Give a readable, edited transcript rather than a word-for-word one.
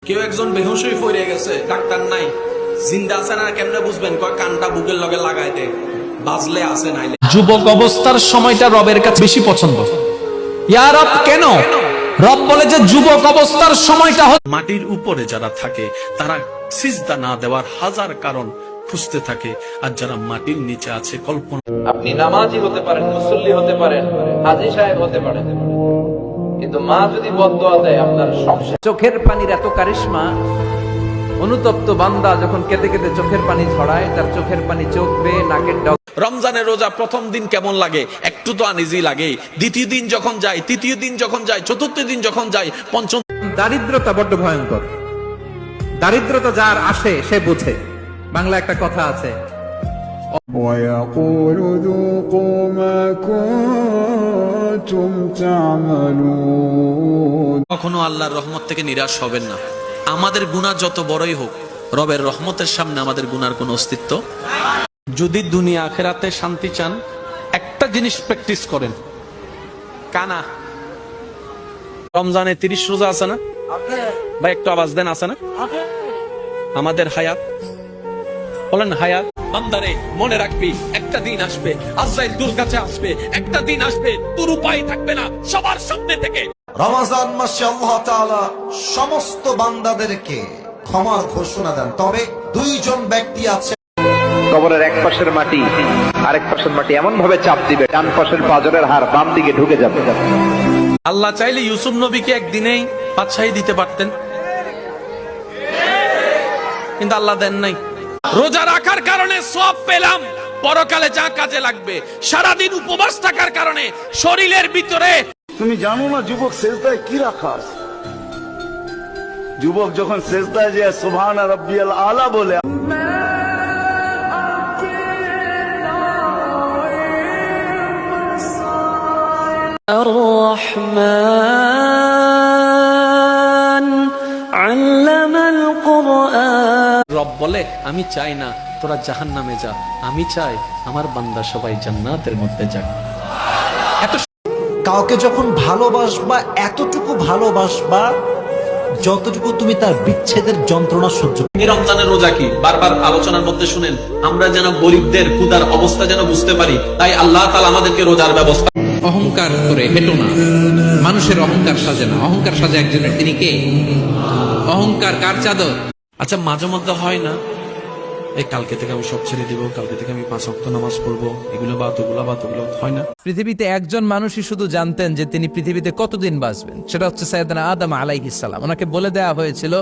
কেউ একজন বেহুশ হয়ে পড়ে গেছে, ডাক্তার নাই, জিন্দা আছে না কেমনে বুঝবেন? কয় কানটা বুকের লগে লাগাই দে, বাজলে আছে নাইলে। যুবক অবস্থার সময়টা রবের কাছে বেশি পছন্দ। ইয়া রব, কেন? রব বলে যে যুবক অবস্থার সময়টা মাটির উপরে যারা থাকে তারা সিজদা না দেওয়ার হাজার কারণ খুঁজতে থাকে, আর যারা মাটির নিচে আছে কল্পনা। আপনি নামাজি হতে পারেন, মুসল্লি হতে পারেন, হাজী সাহেব হতে পারেন, কিন্তু মা যদি বদদোয়া দেয় আপনার সব শেষ। চোখের পানির এত কারিশমা, অনুতপ্ত বান্দা যখন কেঁদে কেঁদে চোখের পানি ঝরায়, তার চোখের পানি চোখ বেয়ে নাকের ডগ। রমজানের রোজা প্রথম দিন কেমন লাগে? একটু তো আনইজি লাগে। দ্বিতীয় দিন যখন যায়, তৃতীয় দিন যখন যায়, চতুর্থ দিন যখন যায়, পঞ্চম। দারিদ্রতা বড্ড ভয়ঙ্কর। দারিদ্রতা যার আসে সে বুঝে। বাংলা একটা কথা আছে, ويقول ذوقوا ما كنتم تعملون। কখনো আল্লাহর রহমত থেকে নিরাশ হবেন না। আমাদের গুনাহ যত বড়ই হোক, রবের রহমতের সামনে আমাদের গুনার কোনো অস্তিত্ব। যদি দুনিয়া আখিরাতে শান্তি চান, একটা জিনিস প্র্যাকটিস করেন, কানা। রমজানে 30 রোজা আছে না ভাই? একটু আওয়াজ দেন, আছে না? আমাদের হায়াত, বলেন হায়াত। বান্দারে মনে রাখবি, একটা দিন আসবে আজরাইল তোর কাছে আসবে, একটা দিন আসবে তোর উপায় থাকবে না, সবার সামনে থেকে। রমজান মাসে আল্লাহ তাআলা সমস্ত বান্দাদেরকে ক্ষমার ঘোষণা দেন, তবে দুইজন ব্যক্তি আছে। কবরের এক পাশের মাটি আরেক পাশের মাটি এমন ভাবে চাপ দিবে, ডান পাশের পাঁজরের হাড় বাম দিকে ঢুকে যাবে। আল্লাহ চাইলে ইউসুফ নবীকে একদিনেই বাদশাহী দিতে পারতেন, কিন্তু আল্লাহ দেন নাই। রোজা রাখার কারণে সওয়াব পেলাম, পরকালে যা কাজে লাগবে। সারাদিন উপবাস থাকার কারণে শরীরের ভিতরে। তুমি জানো না যুবক সেজদায় কি রাখা আছে? যুবক যখন সেজদায় যায় সুবহান রাব্বিয়াল আলা বলে, রব বলে আমি চাই না তোরা জাহান্নামে যা, আমি চাই আমার বান্দা সবাই জান্নাতের মধ্যে যাক। কাউকে যখন ভালোবাসবা, এতটুকু ভালোবাসবা যতটুকু তুমি তার বিচ্ছেদের যন্ত্রণা সহ্য। এই রমজানের রোজা কি বারবার আলোচনার মধ্যে শুনেন, আমরা যেন গরিবদের ক্ষুধার অবস্থা যেন বুঝতে পারি, তাই আল্লাহ তাআলা আমাদেরকে রোজার ব্যবস্থা। অহংকার করে হেঁটো না। মানুষের অহংকার সাজে না, অহংকার সাজে একজনের। তিনি কে? অহংকার কার চাদর? আচ্ছা, মাঝে মধ্যে হয় না, এই কালকে থেকে আমি সব ছেড়ে দিব, কালকে থেকে আমি 5 ওয়াক্ত নামাজ পড়বো, এগুলো বাদ ওগুলো বাদ, ওগুলো হয় না? পৃথিবীতে একজন মানুষই শুধু জানতেন যে তিনি পৃথিবীতে কতদিন বাঁচবেন, সেটা হচ্ছে সাইয়েদনা আদম আলাইহিস সালাম। ওনাকে বলে দেওয়া হয়েছিল